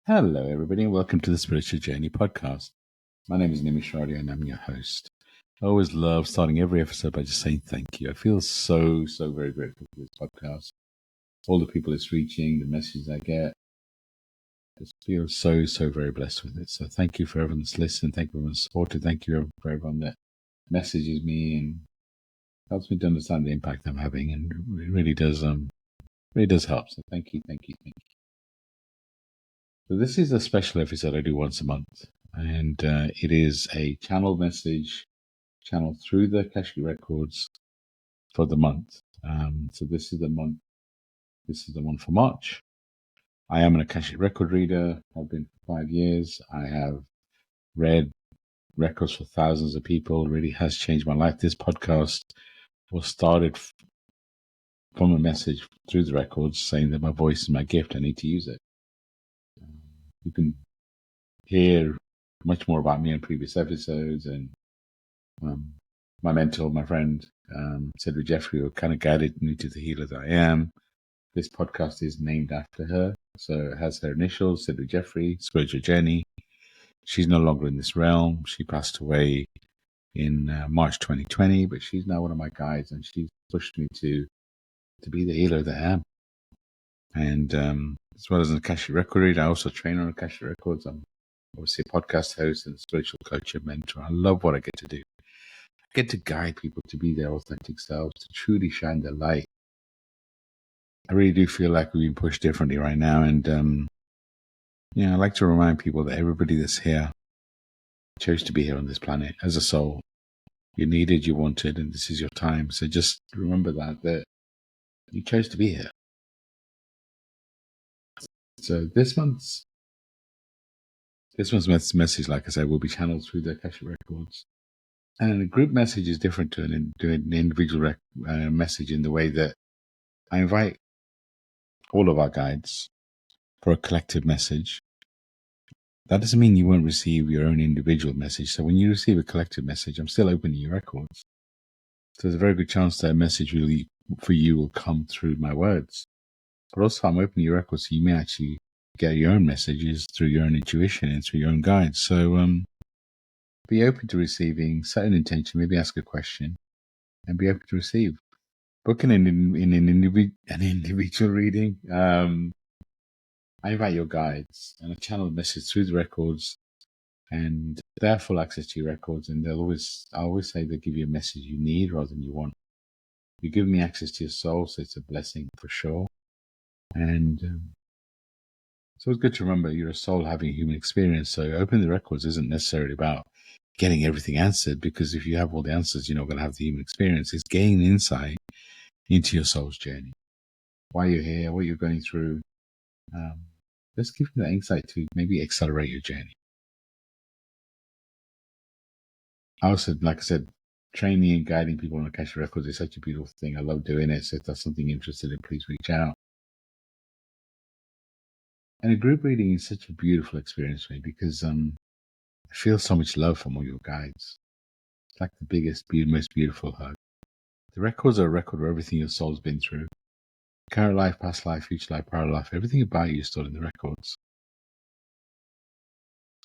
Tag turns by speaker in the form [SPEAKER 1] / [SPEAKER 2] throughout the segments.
[SPEAKER 1] Hello, everybody, and welcome to the Spiritual Journey podcast. My name is Nimesh Radia, and I'm your host. I always love starting every episode by just saying thank you. I feel so very grateful for this podcast. All the people it's reaching, the messages I get. I just feel so very blessed with it. So thank you for everyone that's listened. Thank you for everyone that's supported. Thank you for everyone that messages me and helps me to understand the impact I'm having. And it really does help. So thank you. So this is a special episode I do once a month, and it is a channeled message channeled through the Akashic Records for the month. So this is the month. This is the one for March. I am an Akashic record reader. I've been for 5 years. I have read records for thousands of people. It really has changed my life. This podcast was started from a message through the records saying that my voice is my gift. I need to use it. You can hear much more about me in previous episodes, and my mentor, my friend, Cedric Jeffrey, who kind of guided me to the healer that I am. This podcast is named after her, so it has her initials, Cedric Jeffrey, Spiritual Journey. She's no longer in this realm. She passed away in March 2020, but she's now one of my guides, and she's pushed me to be the healer that I am. And as well as an Akashic record reader, I also train on Akashic Records. I'm obviously a podcast host and a spiritual coach and mentor. I love what I get to do. I get to guide people to be their authentic selves, to truly shine their light. I really do feel like we're being pushed differently right now. And, I like to remind people that everybody that's here chose to be here on this planet as a soul. You needed, you wanted, and this is your time. So just remember that you chose to be here. So this month's message, like I said, will be channeled through the Akashic Records. And a group message is different to an individual message in the way that I invite all of our guides for a collective message. That doesn't mean you won't receive your own individual message. So when you receive a collective message, I'm still opening your records. So there's a very good chance that a message really for you will come through my words. But also I'm opening your records, so you may actually get your own messages through your own intuition and through your own guides. So be open to receiving, set an intention, maybe ask a question, and be open to receive. Book in an individual reading. I invite your guides and I channel a message through the records, and they have full access to your records, and I always say they give you a message you need rather than you want. You give me access to your soul, so it's a blessing for sure. And so it's good to remember you're a soul having a human experience. So opening the records isn't necessarily about getting everything answered, because if you have all the answers, you're not going to have the human experience. It's gaining insight into your soul's journey, why you're here, what you're going through. Let's give you that insight to maybe accelerate your journey. I also, like I said, training and guiding people on Akashic Records is such a beautiful thing. I love doing it. So if that's something you're interested in, please reach out. And a group reading is such a beautiful experience for me because I feel so much love from all your guides. It's like the biggest, most beautiful hug. The records are a record of everything your soul's been through. Current life, past life, future life, prior life, everything about you is stored in the records.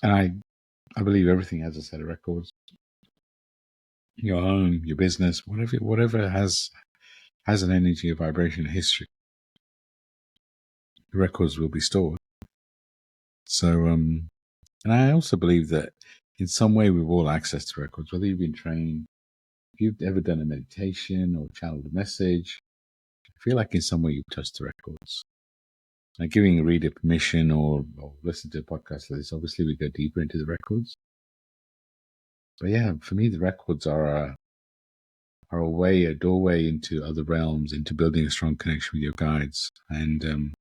[SPEAKER 1] And I believe everything has a set of records. Your home, your business, whatever has an energy, a vibration, a history, the records will be stored. So, and I also believe that in some way we've all access to records, whether you've been trained, if you've ever done a meditation or channeled a message, I feel like in some way you've touched the records. Now, giving a reader permission or listen to a podcast like this, obviously we go deeper into the records. But yeah, for me, the records are a doorway into other realms, into building a strong connection with your guides. And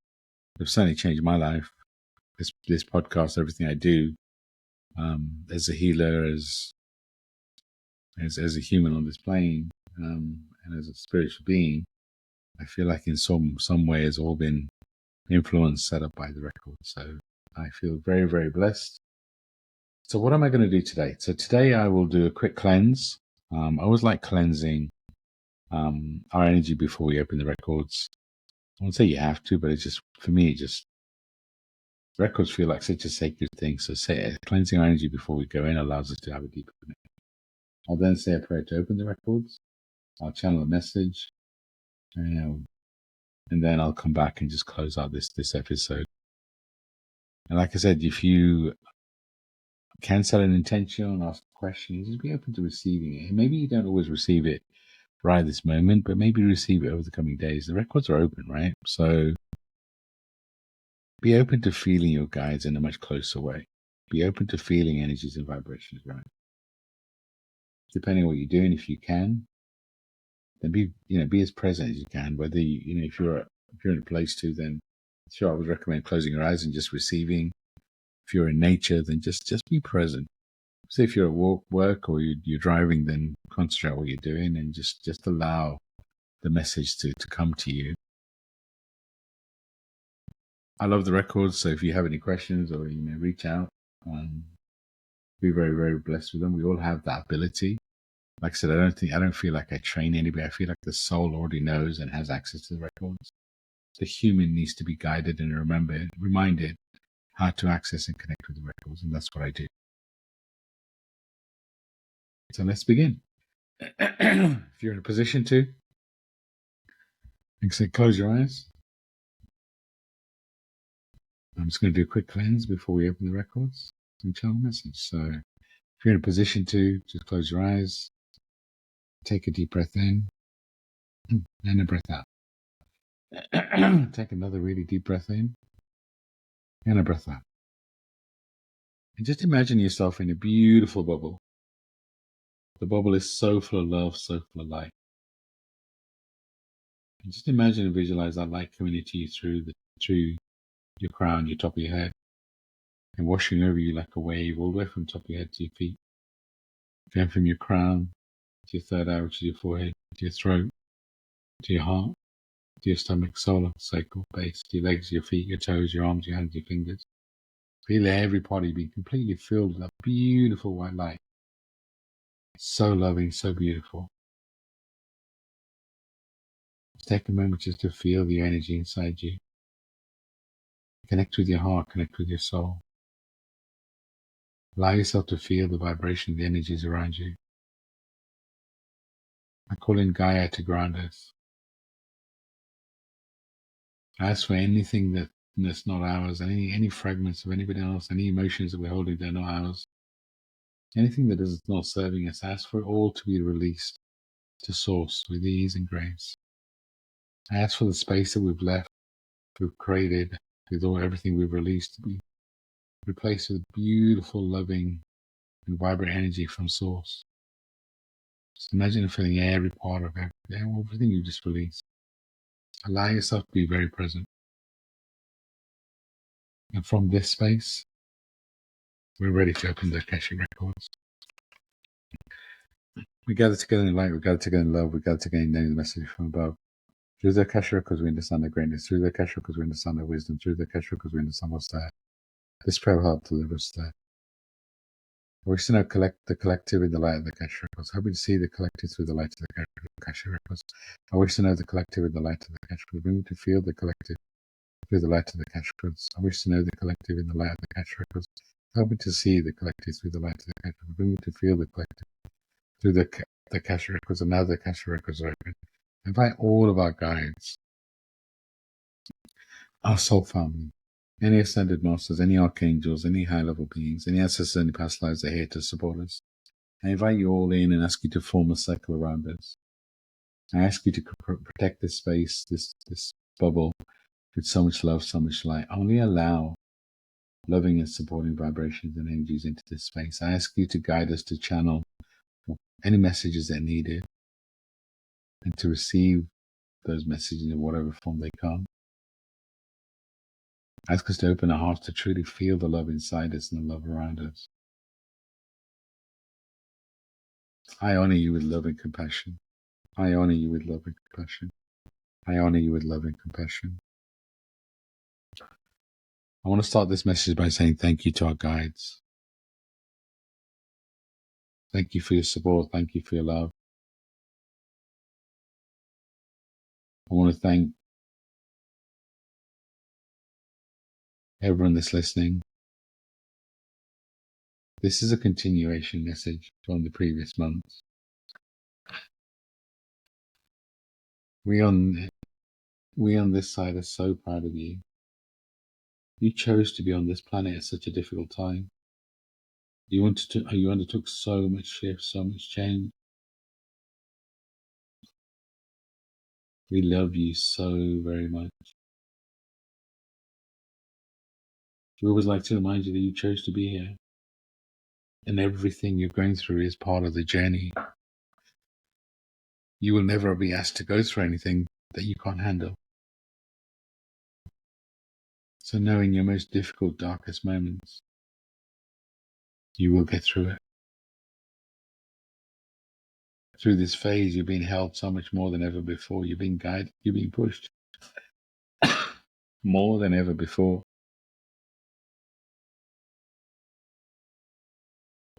[SPEAKER 1] they've certainly changed my life. This podcast, everything I do, as a healer, as a human on this plane, and as a spiritual being, I feel like in some way it's all been influenced, set up by the record. So I feel very, very blessed. So what am I going to do today? So today I will do a quick cleanse. I always like cleansing our energy before we open the records. I won't say you have to, but it's just, for me, Records feel like such a sacred thing. So cleansing our energy before we go in allows us to have a deeper connection. I'll then say a prayer to open the records. I'll channel a message, and then I'll come back and just close out this episode. And like I said, if you can set an intention, ask a question, just be open to receiving it. And maybe you don't always receive it right this moment, but maybe receive it over the coming days. The records are open, right? So be open to feeling your guides in a much closer way. Be open to feeling energies and vibrations, right? Depending on what you're doing, if you can, then be as present as you can. Whether if you're in a place to, then sure, I would recommend closing your eyes and just receiving. If you're in nature, then just be present. So if you're at work or you're driving, then concentrate on what you're doing and just allow the message to come to you. I love the records, so if you have any questions or reach out, be very, very blessed with them. We all have that ability. Like I said, I don't feel like I train anybody. I feel like the soul already knows and has access to the records. The human needs to be guided and reminded how to access and connect with the records, and that's what I do. So let's begin. If you're in a position to, like I said, close your eyes. I'm just going to do a quick cleanse before we open the records and channel a message. So if you're in a position to, just close your eyes, take a deep breath in, and a breath out. Take another really deep breath in, and a breath out. And just imagine yourself in a beautiful bubble. The bubble is so full of love, so full of light. And just imagine and visualize that light coming into you through your crown, your top of your head, and washing over you like a wave all the way from the top of your head to your feet. Going from your crown to your third eye, which is your forehead, to your throat, to your heart, to your stomach, solar, sacral, base, to your legs, your feet, your toes, your arms, your hands, your fingers. Feel every part of you being completely filled with that beautiful white light. So loving, so beautiful. Just take a moment just to feel the energy inside you. Connect with your heart, connect with your soul. Allow yourself to feel the vibration, the energies around you. I call in Gaia to ground us. Ask for anything that's not ours, any fragments of anybody else, any emotions that we're holding, they're not ours. Anything that is not serving us, ask for it all to be released to source with ease and grace. I ask for the space that we've left, we've created, with everything we've released to be replaced with beautiful, loving, and vibrant energy from source. Just imagine feeling every part of everything you just released. Allow yourself to be very present. And from this space, we're ready to open the Akashic Records. We gather together in light, we gather together in love, we gather together in knowing the message from above. Through the Akashic Records, we understand their greatness. Through the Akashic Records, we understand their wisdom. Through the Akashic Records, we understand what's there. This prayer will help deliver us there. I wish to know the collective in the light of the Akashic Records. Help me to see the collective through the light of the Akashic Records. I wish to know the collective in the light of the Akashic Records. Bring me to feel the collective through the light of the Akashic Records. I wish to know the collective in the light of the Akashic Records. Help me to see the collective through the light of the Akashic Records. Bring me to feel the collective through the Akashic Records. And now the Akashic Records are open. Invite all of our guides, our soul family, any ascended masters, any archangels, any high-level beings, any ancestors, any past lives are here to support us. I invite you all in and ask you to form a circle around us. I ask you to protect this space, this bubble, with so much love, so much light. Only allow loving and supporting vibrations and energies into this space. I ask you to guide us to channel any messages that are needed and to receive those messages in whatever form they come. Ask us to open our hearts to truly feel the love inside us and the love around us. I honor you with love and compassion. I honor you with love and compassion. I honor you with love and compassion. I want to start this message by saying thank you to our guides. Thank you for your support. Thank you for your love. I want to thank everyone that's listening, this is a continuation message from the previous month. We on this side are so proud of you. You chose to be on this planet at such a difficult time. You undertook so much shift, so much change. We love you so very much. We always like to remind you that you chose to be here. And everything you're going through is part of the journey. You will never be asked to go through anything that you can't handle. So know in your most difficult, darkest moments, you will get through it. Through this phase, you're being helped so much more than ever before. You're being guided, you're being pushed more than ever before.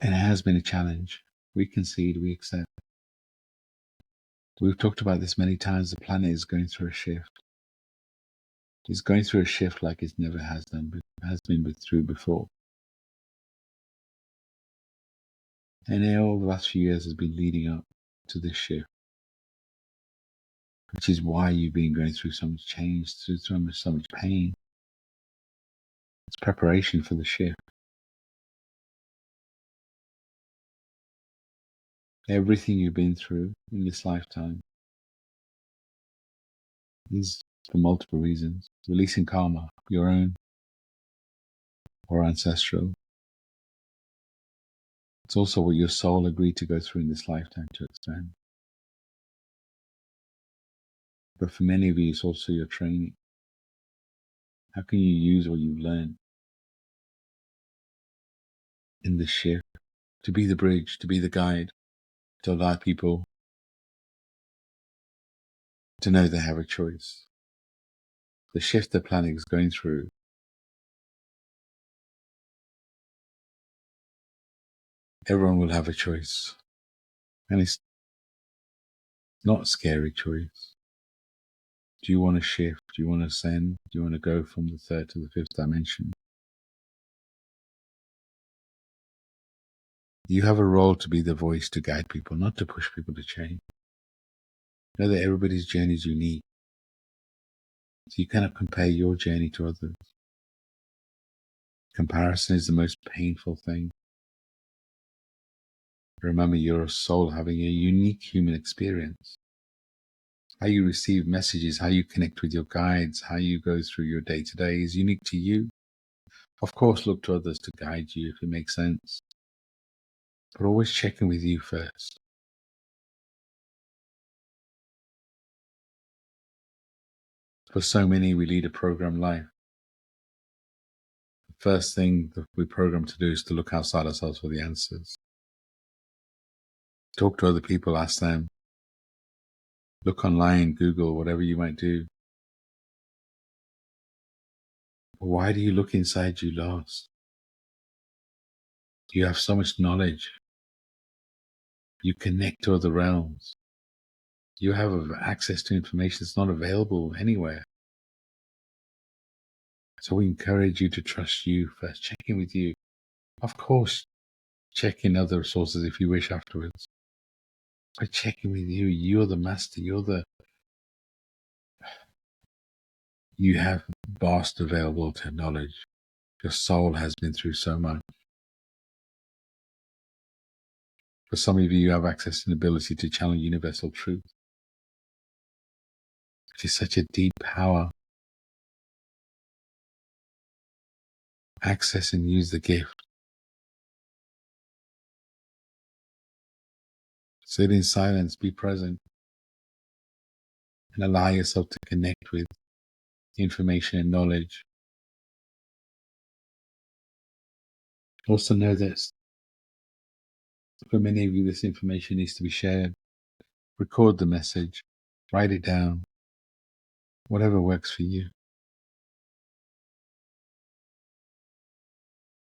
[SPEAKER 1] And it has been a challenge. We concede, we accept. We've talked about this many times. The planet is going through a shift. It's going through a shift like it never has been through before. And all the last few years has been leading up to this shift, which is why you've been going through so much change, through so much pain. It's preparation for the shift. Everything you've been through in this lifetime is for multiple reasons. Releasing karma, your own or ancestral. It's also what your soul agreed to go through in this lifetime to expand. But for many of you, it's also your training. How can you use what you've learned in this shift to be the bridge, to be the guide, to allow people to know they have a choice? The shift the planet is going through, everyone will have a choice. And it's not a scary choice. Do you want to shift? Do you want to ascend? Do you want to go from the third to the fifth dimension? You have a role to be the voice to guide people, not to push people to change. Know that everybody's journey is unique. So you cannot compare your journey to others. Comparison is the most painful thing. Remember, you're a soul having a unique human experience. How you receive messages, how you connect with your guides, how you go through your day-to-day is unique to you. Of course, look to others to guide you if it makes sense. But always check in with you first. For so many, we lead a programmed life. The first thing that we're programmed to do is to look outside ourselves for the answers. Talk to other people, ask them. Look online, Google, whatever you might do. But why do you look inside you lost? You have so much knowledge. You connect to other realms. You have access to information that's not available anywhere. So we encourage you to trust you first. Check in with you. Of course, check in other sources if you wish afterwards. But check in with you. You're the master. You have vast available to knowledge. Your soul has been through so much. For some of you, you have access and ability to channel universal truth, which is such a deep power. Access and use the gift. Sit in silence, be present, and allow yourself to connect with information and knowledge. Also know that for many of you, this information needs to be shared. Record the message, write it down, whatever works for you.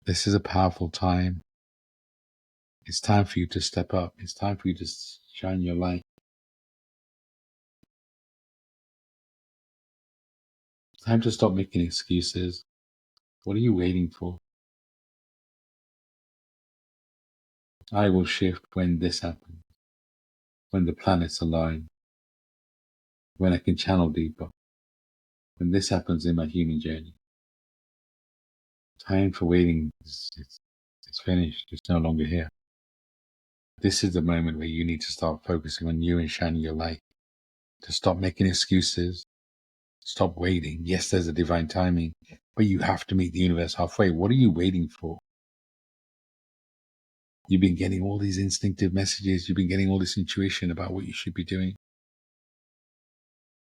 [SPEAKER 1] This is a powerful time. It's time for you to step up. It's time for you to shine your light. It's time to stop making excuses. What are you waiting for? I will shift when this happens, when the planets align, when I can channel deeper, when this happens in my human journey. Time for waiting it's finished. It's no longer here. This is the moment where you need to start focusing on you and shining your light. To stop making excuses, stop waiting. Yes, there's a divine timing, but you have to meet the universe halfway. What are you waiting for? You've been getting all these instinctive messages. You've been getting all this intuition about what you should be doing.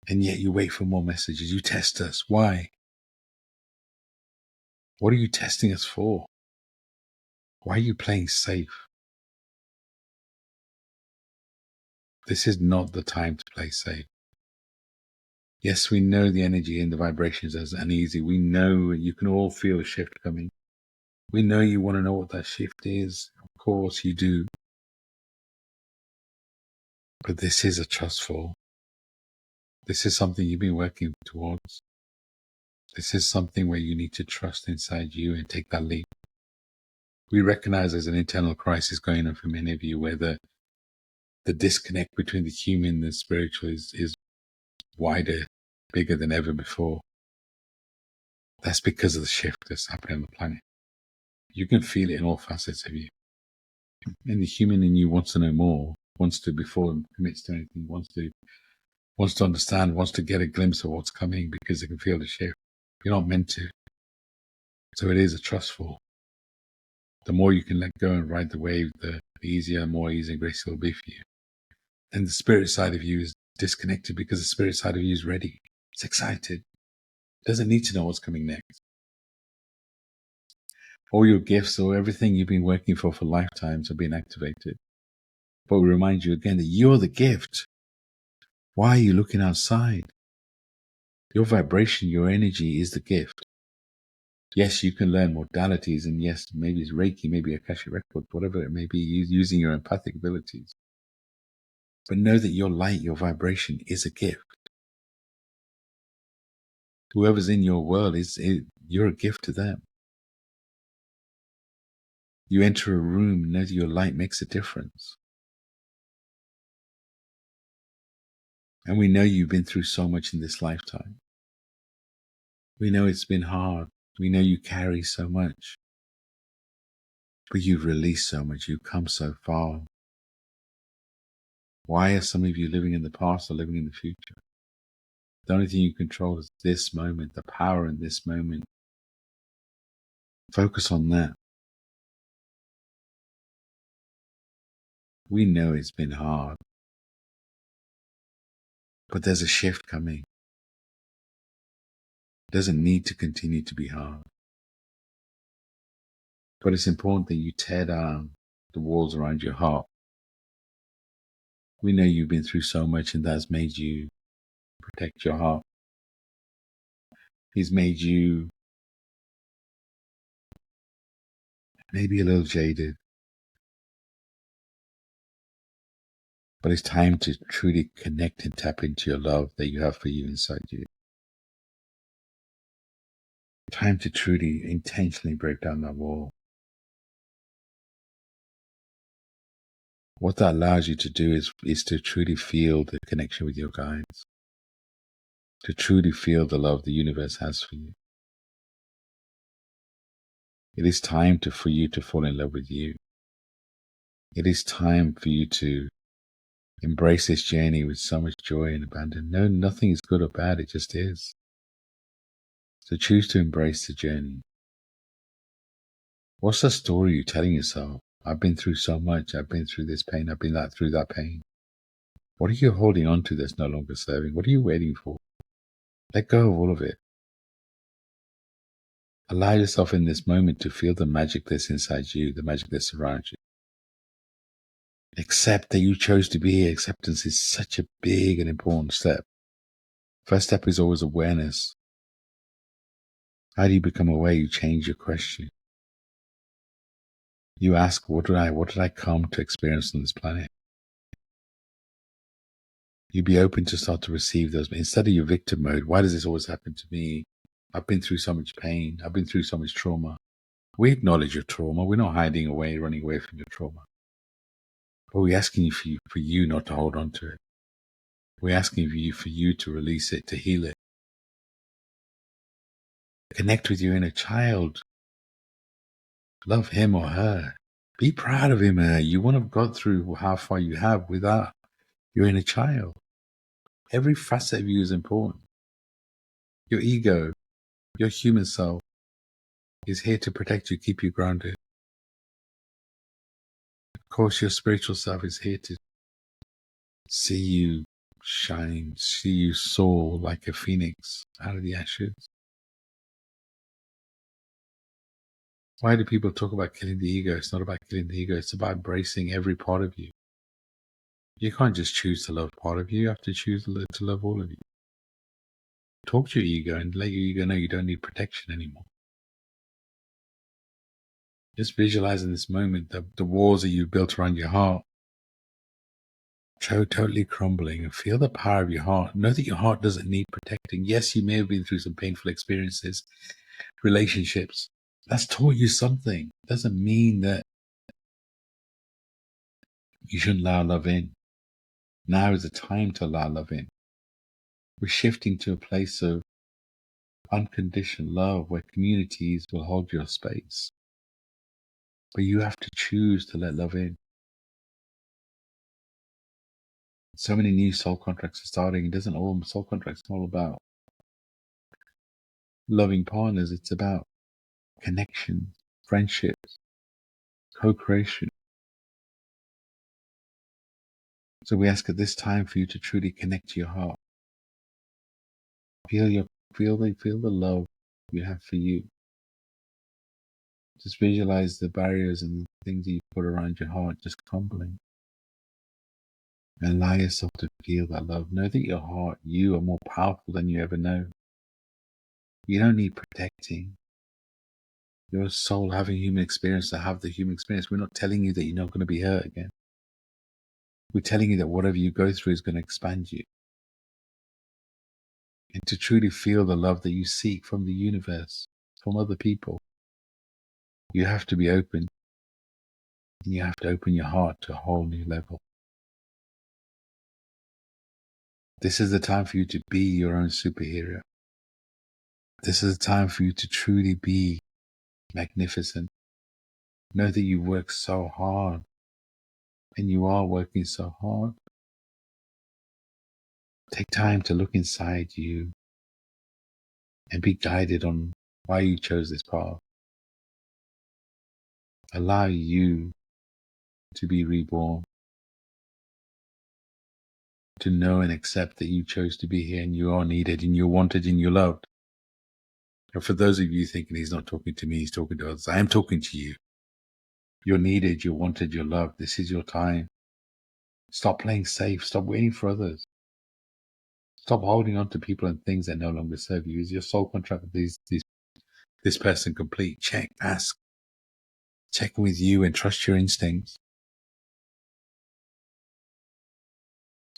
[SPEAKER 1] And yet you wait for more messages. You test us. Why? What are you testing us for? Why are you playing safe? This is not the time to play safe. Yes, we know the energy and the vibrations is uneasy. We know you can all feel a shift coming. We know you want to know what that shift is. Of course you do. But this is a trust fall. This is something you've been working towards. This is something where you need to trust inside you and take that leap. We recognize there's an internal crisis going on for many of you where the disconnect between the human and the spiritual is wider, bigger than ever before. That's because of the shift that's happening on the planet. You can feel it in all facets of you. And the human in you wants to know more, wants to, before it commits to anything, wants to understand, wants to get a glimpse of what's coming because they can feel the shift. You're not meant to. So it is a trust fall. The more you can let go and ride the wave, the easier, more easy and graceful it will be for you. And the spirit side of you is disconnected because the spirit side of you is ready. It's excited. It doesn't need to know what's coming next. All your gifts or everything you've been working for lifetimes are being activated. But we remind you again that you're the gift. Why are you looking outside? Your vibration, your energy is the gift. Yes, you can learn modalities, and yes, maybe it's Reiki, maybe Akashic Records, whatever it may be, using your empathic abilities. But know that your light, your vibration is a gift. Whoever's in your world, you're a gift to them. You enter a room and know that your light makes a difference. And we know you've been through so much in this lifetime. We know it's been hard. We know you carry so much. But you've released so much. You've come so far. Why are some of you living in the past or living in the future? The only thing you control is this moment, the power in this moment. Focus on that. We know it's been hard. But there's a shift coming. It doesn't need to continue to be hard. But it's important that you tear down the walls around your heart. We know you've been through so much, and that's made you protect your heart. He's made you maybe a little jaded. But it's time to truly connect and tap into your love that you have for you inside you. Time to truly, intentionally break down that wall. What that allows you to do is to truly feel the connection with your guides. To truly feel the love the universe has for you. It is time for you to fall in love with you. It is time for you to embrace this journey with so much joy and abandon. No, nothing is good or bad, it just is. So choose to embrace the journey. What's the story you're telling yourself? I've been through so much. I've been through this pain. I've been through that pain. What are you holding on to that's no longer serving? What are you waiting for? Let go of all of it. Allow yourself in this moment to feel the magic that's inside you, the magic that surrounds you. Accept that you chose to be here. Acceptance is such a big and important step. First step is always awareness. How do you become aware? You change your question. You ask, what did I come to experience on this planet? You be open to start to receive those. Instead of your victim mode, why does this always happen to me? I've been through so much pain. I've been through so much trauma. We acknowledge your trauma. We're not hiding away, running away from your trauma. But we're asking for you not to hold on to it. We're asking for you to release it, to heal it. Connect with your inner child. Love him or her. Be proud of him or her. You wouldn't have got through how far you have without your inner child. Every facet of you is important. Your ego, your human self, is here to protect you, keep you grounded. Of course, your spiritual self is here to see you shine, see you soar like a phoenix out of the ashes. Why do people talk about killing the ego? It's not about killing the ego. It's about embracing every part of you. You can't just choose to love part of you. You have to choose to love all of you. Talk to your ego and let your ego know you don't need protection anymore. Just visualize in this moment the walls that you've built around your heart totally crumbling, and feel the power of your heart. Know that your heart doesn't need protecting. Yes, you may have been through some painful experiences, relationships. That's taught you something. Doesn't mean that you shouldn't allow love in. Now is the time to allow love in. We're shifting to a place of unconditional love where communities will hold your space. But you have to choose to let love in. So many new soul contracts are starting. It doesn't all soul contracts are all about loving partners. It's about connection, friendships, co-creation. So we ask at this time for you to truly connect to your heart. Feel the love you have for you. Just visualize the barriers and the things that you put around your heart just crumbling. And allow yourself to feel that love. Know that your heart, you are more powerful than you ever know. You don't need protecting. You're a soul having human experience to have the human experience. We're not telling you that you're not going to be hurt again. We're telling you that whatever you go through is going to expand you. And to truly feel the love that you seek from the universe, from other people, you have to be open. And you have to open your heart to a whole new level. This is the time for you to be your own superhero. This is the time for you to truly be magnificent. Know that you work so hard, and you are working so hard. Take time to look inside you and be guided on why you chose this path. Allow you to be reborn, to know and accept that you chose to be here and you are needed and you're wanted and you're loved. And for those of you thinking he's not talking to me, he's talking to others, I am talking to you. You're needed, you're wanted, you're loved. This is your time. Stop playing safe. Stop waiting for others. Stop holding on to people and things that no longer serve you. Is your soul contract with this person complete? Check, ask. Check with you and trust your instincts.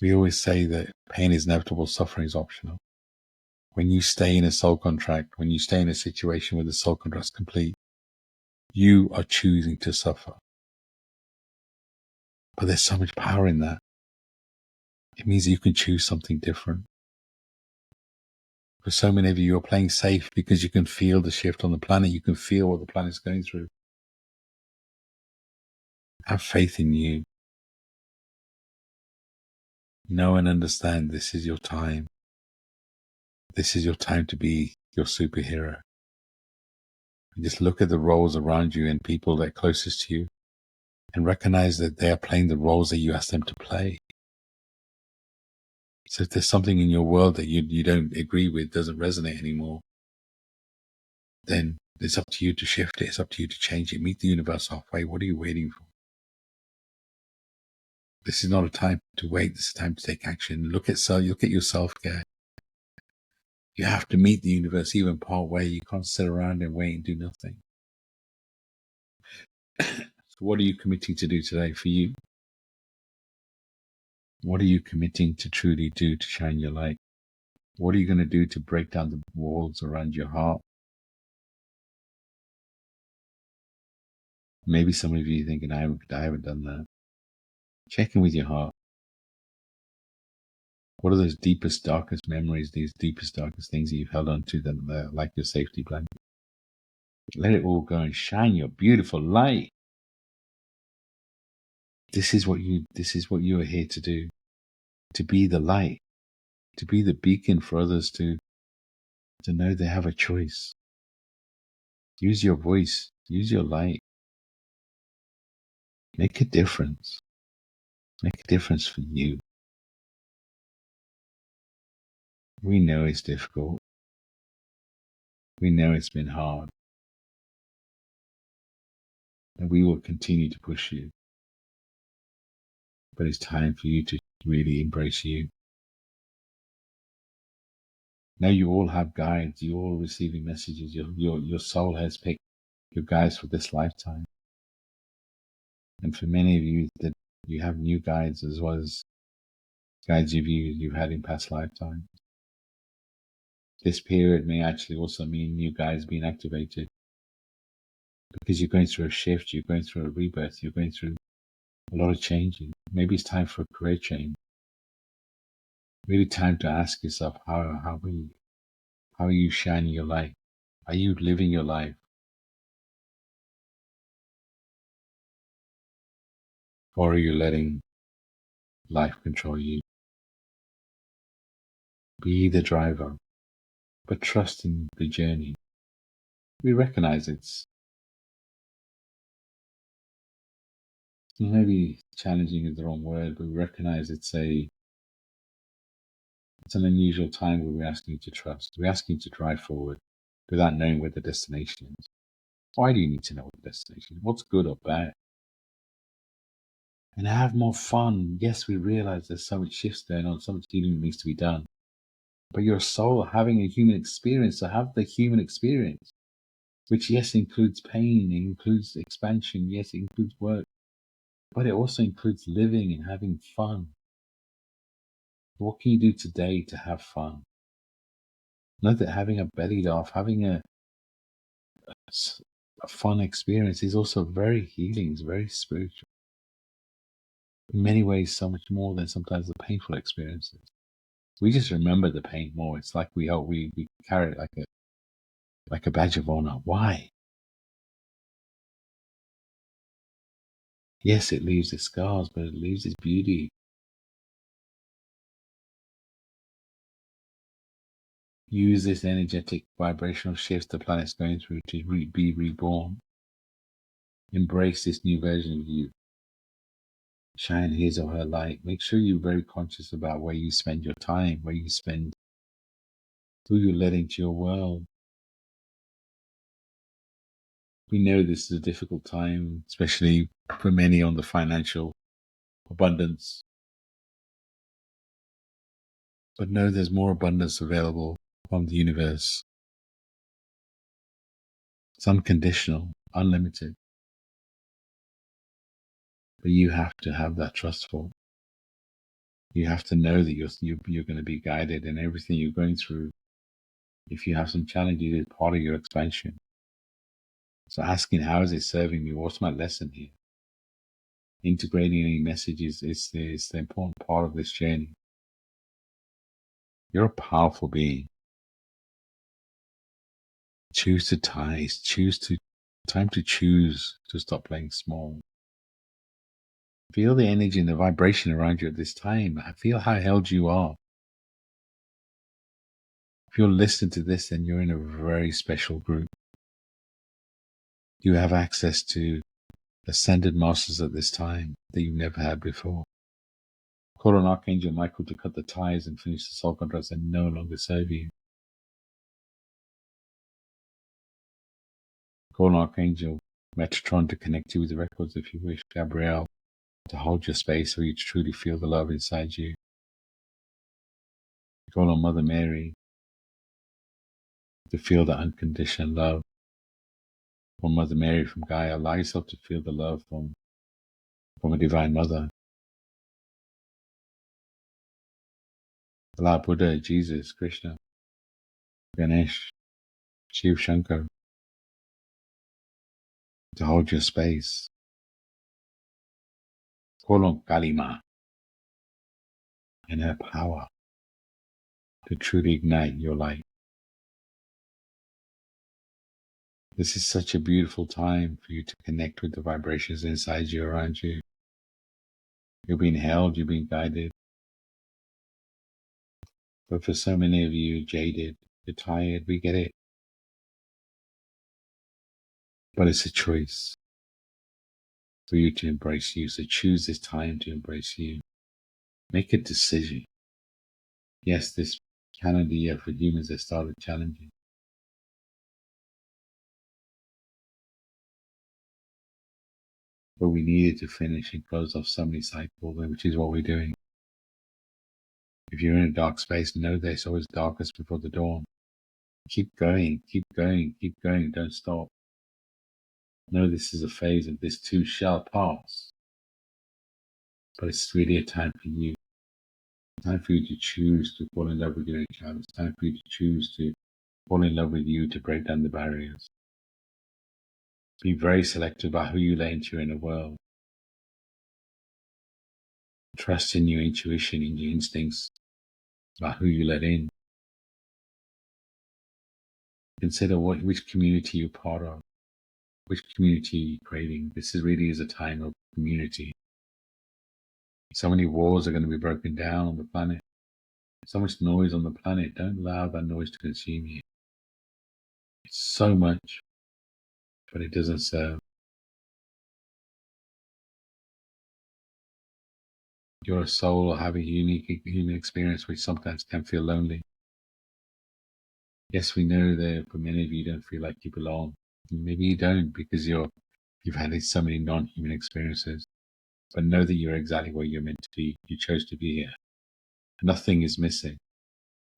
[SPEAKER 1] We always say that pain is inevitable, suffering is optional. When you stay in a soul contract, when you stay in a situation where the soul contract is complete, you are choosing to suffer. But there's so much power in that. It means that you can choose something different. For so many of you, you're playing safe because you can feel the shift on the planet. You can feel what the planet's going through. Have faith in you. Know and understand this is your time. This is your time to be your superhero. And just look at the roles around you and people that are closest to you and recognize that they are playing the roles that you asked them to play. So if there's something in your world that you don't agree with, doesn't resonate anymore, then it's up to you to shift it. It's up to you to change it. Meet the universe halfway. What are you waiting for? This is not a time to wait. This is a time to take action. Look at your self-care. You have to meet the universe even part way. You can't sit around and wait and do nothing. So what are you committing to do today for you? What are you committing to truly do to shine your light? What are you going to do to break down the walls around your heart? Maybe some of you are thinking, I haven't done that. Check in with your heart. What are those deepest, darkest memories, these deepest, darkest things that you've held on to that are like your safety blanket? Let it all go and shine your beautiful light. This is what you are here to do. To be the light. To be the beacon for others to know they have a choice. Use your voice. Use your light. Make a difference. Make a difference for you. We know it's difficult. We know it's been hard. And we will continue to push you. But it's time for you to really embrace you. Now you all have guides. You're all receiving messages. Your soul has picked your guides for this lifetime. And for many of you, that you have new guides as well as guides you've had in past lifetimes. This period may actually also mean new guides being activated because you're going through a shift, you're going through a rebirth, you're going through a lot of changes. Maybe it's time for a career change. Maybe time to ask yourself, how are you shining your light? Are you living your life? Or are you letting life control you? Be the driver, but trust in the journey. We recognize it's maybe challenging is the wrong word, but we recognize it's an unusual time where we're asking you to trust. We're asking you to drive forward without knowing where the destination is. Why do you need to know what the destination is? What's good or bad? And have more fun. Yes, we realize there's so much shifts going on, so much healing needs to be done. But your soul having a human experience, so have the human experience, which yes includes pain, it includes expansion, yes, it includes work, but it also includes living and having fun. What can you do today to have fun? Know that having a belly laugh, having a fun experience is also very healing, it's very spiritual. In many ways, so much more than sometimes the painful experiences. We just remember the pain more. It's like we carry it like a badge of honor. Why? Yes, it leaves its scars, but it leaves its beauty. Use this energetic vibrational shift the planet's going through to be reborn. Embrace this new version of you. Shine his or her light. Make sure you're very conscious about where you spend your time, who you let into your world. We know this is a difficult time, especially for many on the financial abundance. But know there's more abundance available from the universe. It's unconditional, unlimited. But you have to have that trust for it. You have to know that you're going to be guided in everything you're going through. If you have some challenges, it's part of your expansion. So asking, how is it serving me? What's my lesson here? Integrating any messages is the important part of this journey. You're a powerful being. Choose to ties. Time to choose to stop playing small. Feel the energy and the vibration around you at this time. Feel how held you are. If you're listening to this, then you're in a very special group. You have access to ascended masters at this time that you've never had before. Call on Archangel Michael to cut the ties and finish the soul contracts that no longer serve you. Call on Archangel Metatron to connect you with the records if you wish. Gabrielle to hold your space so you truly feel the love inside you. Call on Mother Mary to feel the unconditional love from Mother Mary, from Gaia. Allow yourself to feel the love from a Divine Mother. Allah, Buddha, Jesus, Krishna, Ganesh, Shiv Shankar, to hold your space. Call on Kalima and her power to truly ignite your light. This is such a beautiful time for you to connect with the vibrations inside you, around you. You're being held, you're being guided. But for so many of you, jaded, you're tired, we get it. But it's a choice for you to embrace you. So choose this time to embrace you. Make a decision. Yes, this calendar year for humans has started challenging. But we needed to finish and close off so many cycles, which is what we're doing. If you're in a dark space, know that it's always darkest before the dawn. Keep going, keep going, keep going, don't stop. Know this is a phase and this too shall pass. But it's really a time for you. It's time for you to choose to fall in love with your inner child. It's time for you to choose to fall in love with you, to break down the barriers. Be very selective about who you let into your inner world. Trust in your intuition, in your instincts, about who you let in. Consider which community you're part of, which community you're creating. This really is a time of community. So many walls are going to be broken down on the planet. So much noise on the planet. Don't allow that noise to consume you. It's so much, but it doesn't serve. You're a soul or have a unique human experience which sometimes can feel lonely. Yes, we know that for many of you don't feel like you belong. Maybe you don't because you've had so many non-human experiences. But know that you're exactly where you're meant to be. You chose to be here. Nothing is missing.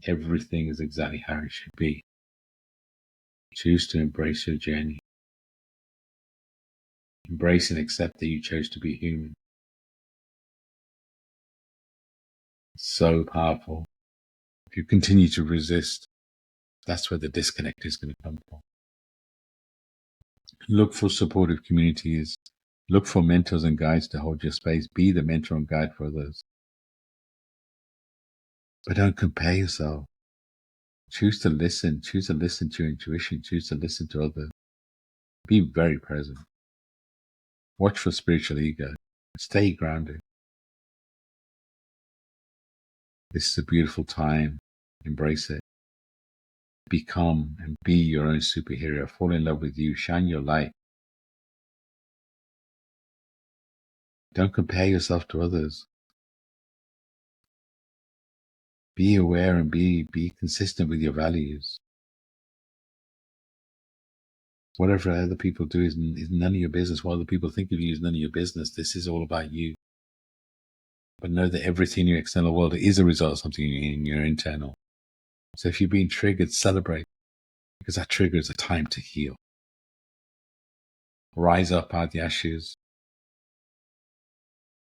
[SPEAKER 1] Everything is exactly how it should be. Choose to embrace your journey. Embrace and accept that you chose to be human. So powerful. If you continue to resist, that's where the disconnect is going to come from. Look for supportive communities. Look for mentors and guides to hold your space. Be the mentor and guide for others. But don't compare yourself. Choose to listen. Choose to listen to your intuition. Choose to listen to others. Be very present. Watch for spiritual ego. Stay grounded. This is a beautiful time. Embrace it. Become and be your own superhero. Fall in love with you. Shine your light. Don't compare yourself to others. Be aware and be consistent with your values. Whatever other people do is none of your business. What other people think of you is none of your business. This is all about you. But know that everything in your external world is a result of something in your internal. So if you're being triggered, celebrate, because that trigger is a time to heal. Rise up out of the ashes.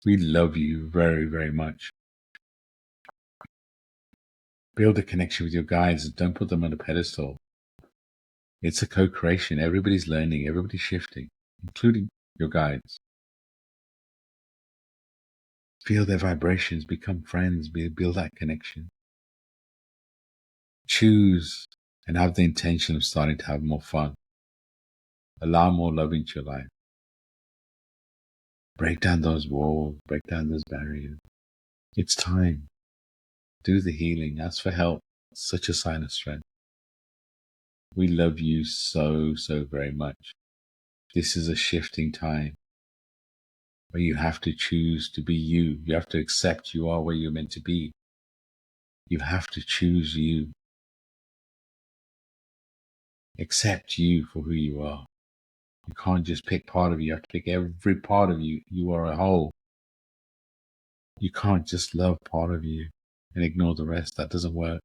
[SPEAKER 1] We love you very, very much. Build a connection with your guides and don't put them on a pedestal. It's a co-creation. Everybody's learning, everybody's shifting, including your guides. Feel their vibrations, become friends, build that connection. Choose and have the intention of starting to have more fun. Allow more love into your life. Break down those walls, break down those barriers. It's time. Do the healing. Ask for help. It's such a sign of strength. We love you so, so very much. This is a shifting time where you have to choose to be you. You have to accept you are where you're meant to be. You have to choose you. Accept you for who you are. You can't just pick part of you. You have to pick every part of you. You are a whole. You can't just love part of you and ignore the rest. That doesn't work.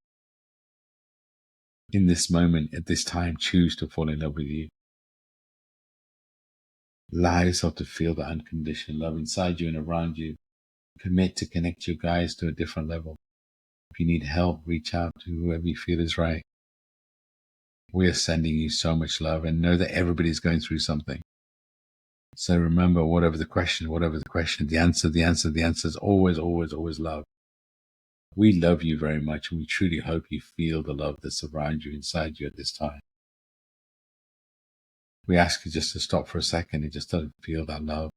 [SPEAKER 1] In this moment, at this time, choose to fall in love with you. Allow yourself to feel the unconditional love inside you and around you. Commit to connect your guides to a different level. If you need help, reach out to whoever you feel is right. We are sending you so much love, and know that everybody's going through something. So remember, whatever the question, the answer is always, always, always love. We love you very much, and we truly hope you feel the love that's around you, inside you at this time. We ask you just to stop for a second and just to feel that love.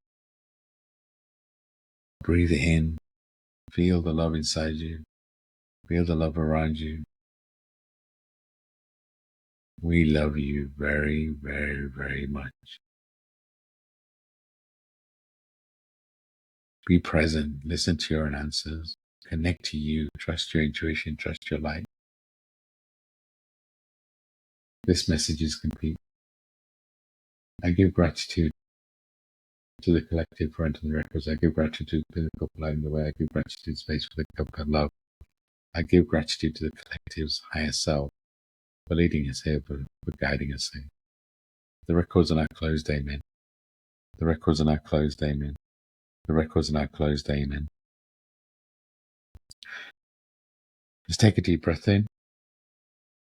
[SPEAKER 1] Breathe it in. Feel the love inside you. Feel the love around you. We love you very, very, very much. Be present. Listen to your own answers. Connect to you. Trust your intuition. Trust your light. This message is complete. I give gratitude to the collective for entering the records. I give gratitude to the couple lighting the way. I give gratitude to space for the couple of love. I give gratitude to the collective's higher self for leading us here, for guiding us here. The records are now closed, amen. The records are now closed, amen. The records are now closed, amen. Just take a deep breath in.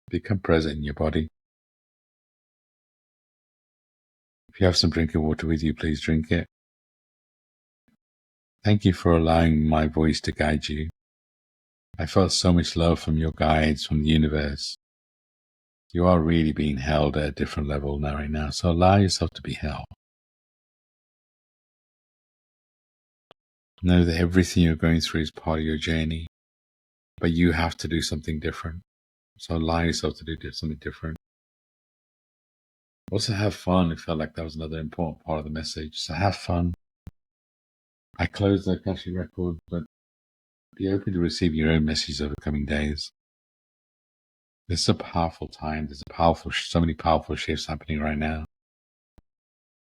[SPEAKER 1] Become present in your body. If you have some drinking water with you, please drink it. Thank you for allowing my voice to guide you. I felt so much love from your guides, from the universe. You are really being held at a different level now, right now, so allow yourself to be held. Know that everything you're going through is part of your journey, but you have to do something different. So allow yourself to do something different. Also have fun. It felt like that was another important part of the message. So have fun. I closed the Akashic Records, but be open to receive your own messages over the coming days. This is a powerful time. There's so many powerful shifts happening right now.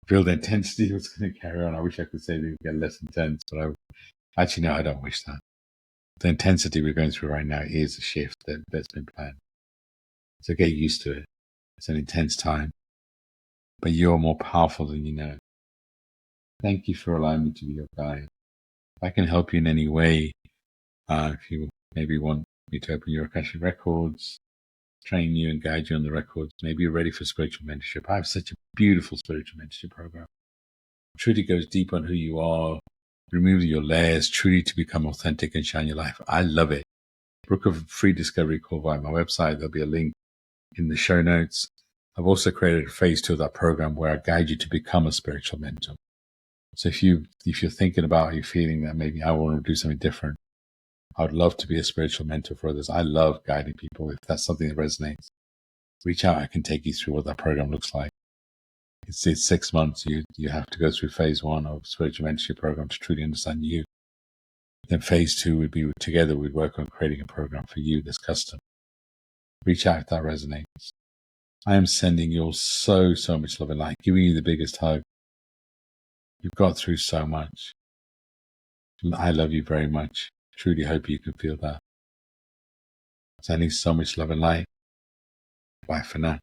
[SPEAKER 1] Feel the intensity that's going to carry on. I wish I could say that it would get less intense, but actually, no, I don't wish that. The intensity we're going through right now is a shift that's been planned. So get used to it. It's an intense time, but you're more powerful than you know. Thank you for allowing me to be your guide. If I can help you in any way, if you maybe want me to open your Akashic Records, train you and guide you on the records, maybe you're ready for spiritual mentorship. I have such a beautiful spiritual mentorship program. It truly goes deep on who you are, remove your layers, truly to become authentic and shine your life. I love it. Book of free discovery call via my website. There'll be a link in the show notes. I've also created a phase 2 of that program where I guide you to become a spiritual mentor. So if you're thinking about, you're feeling that maybe I want to do something different, I would love to be a spiritual mentor for others. I love guiding people. If that's something that resonates, reach out. I can take you through what that program looks like. It's 6 months. You have to go through phase 1 of spiritual mentorship program to truly understand you. Then phase 2 would be together. We'd work on creating a program for you that's custom. Reach out if that resonates. I am sending you all so much love and light, giving you the biggest hug. You've got through so much. I love you very much. Truly hope you can feel that. Sending so much love and light. Bye for now.